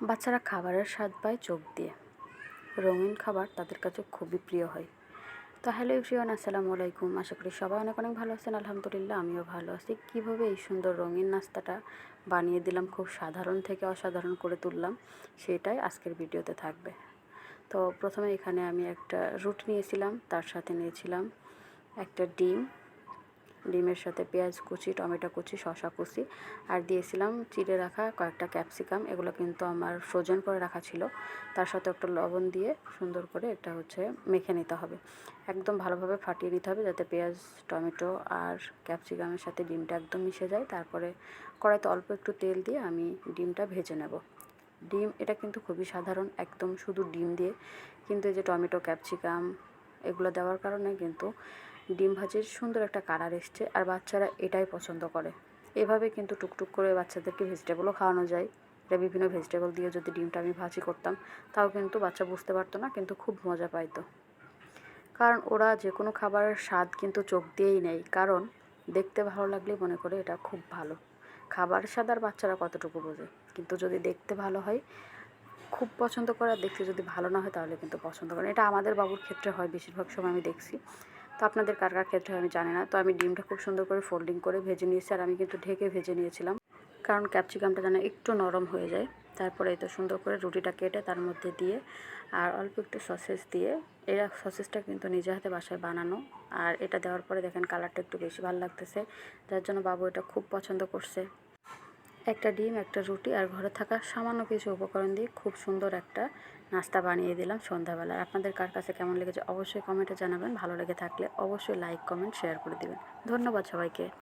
বাচ্চারা খাবারের স্বাদ পায় চোখ দিয়ে। রঙিন খাবার তাদের কাছে খুবই প্রিয় হয়। তো হ্যালো এভরিওয়ান, আসসালামু আলাইকুম। আশা করি সবাই অনেক অনেক ভালো আছেন। আলহামদুলিল্লাহ আমিও ভালো আছি। কীভাবে এই সুন্দর রঙিন নাস্তাটা বানিয়ে দিলাম, খুব সাধারণ থেকে অসাধারণ করে তুললাম, সেটাই আজকের ভিডিওতে থাকবে। তো প্রথমে এখানে আমি একটা রুটি নিয়েছিলাম, তার সাথে নিয়েছিলাম একটা ডিমের সাথে পেঁয়াজ কুচি, টমেটো কুচি, শসা কুচি, আর দিয়েছিলাম চিড়ে রাখা কয়েকটা ক্যাপসিকাম। এগুলো কিন্তু আমার ফ্রোজেন করে রাখা ছিল। তার সাথে একটু লবণ দিয়ে সুন্দর করে এটা মেখে নিতে হবে। একদম ভালোভাবে ফাটিয়ে নিতে হবে যাতে পেঁয়াজ, টমেটো আর ক্যাপসিকামের সাথে ডিমটা একদম মিশে যায়। তারপরে কড়াইতে অল্প একটু তেল দিয়ে আমি ডিমটা ভেজে নেব। ডিম এটা কিন্তু খুবই সাধারণ, একদম শুধু ডিম দিয়ে, কিন্তু এই যে টমেটো, ক্যাপসিকাম এগুলো দেওয়ার কারণে কিন্তু ডিম ভাজির সুন্দর একটা কালার এসছে, আর বাচ্চারা এটাই পছন্দ করে। এভাবে কিন্তু টুকটুক করে বাচ্চাদেরকে ভেজিটেবলও খাওয়ানো যায়। এটা বিভিন্ন ভেজিটেবল দিয়ে যদি ডিমটা আমি ভাজি করতাম, তাও কিন্তু বাচ্চা বুঝতে পারতো না, কিন্তু খুব মজা পাইতো। কারণ ওরা যে কোনো খাবারের স্বাদ কিন্তু চোখ দিয়েই নেয়, কারণ দেখতে ভালো লাগলেই মনে করে এটা খুব ভালো। খাবারের স্বাদ আর বাচ্চারা কতটুকু বোঝে, কিন্তু যদি দেখতে ভালো হয় খুব পছন্দ করে, আর দেখতে যদি ভালো না হয় তাহলে কিন্তু পছন্দ করে। এটা আমাদের বাবুর ক্ষেত্রে হয়, বেশিরভাগ সময় আমি দেখছি। তো আপনাদের কার কার ক্ষেত্রে আমি জানি না। তো আমি ডিমটা খুব সুন্দর করে ফোল্ডিং করে ভেজে নিয়েছি, আর আমি কিন্তু ঢেকে ভেজে নিয়েছিলাম, কারণ ক্যাপসিকামটা যেন একটু নরম হয়ে যায়। তারপরে এই তো সুন্দর করে রুটিটা কেটে তার মধ্যে দিয়ে আর অল্প একটু সসেস দিয়ে, এরা সসেসটা কিন্তু নিজে হাতে বাসায় বানানো, আর এটা দেওয়ার পরে দেখেন কালারটা একটু বেশি ভালো লাগতেছে, যার জন্য বাবু এটা খুব পছন্দ করছে। একটা ডিম, একটা রুটি আর ঘরে থাকা সামান্য কিছু উপকরণ দিয়ে খুব সুন্দর একটা নাস্তা বানিয়ে দিলাম সন্ধ্যাবেলা। আপনাদের কার কাছে কেমন লেগেছে অবশ্যই কমেন্টে জানাবেন। ভালো লেগে থাকলে অবশ্যই লাইক, কমেন্ট, শেয়ার করে দিবেন। ধন্যবাদ সবাইকে।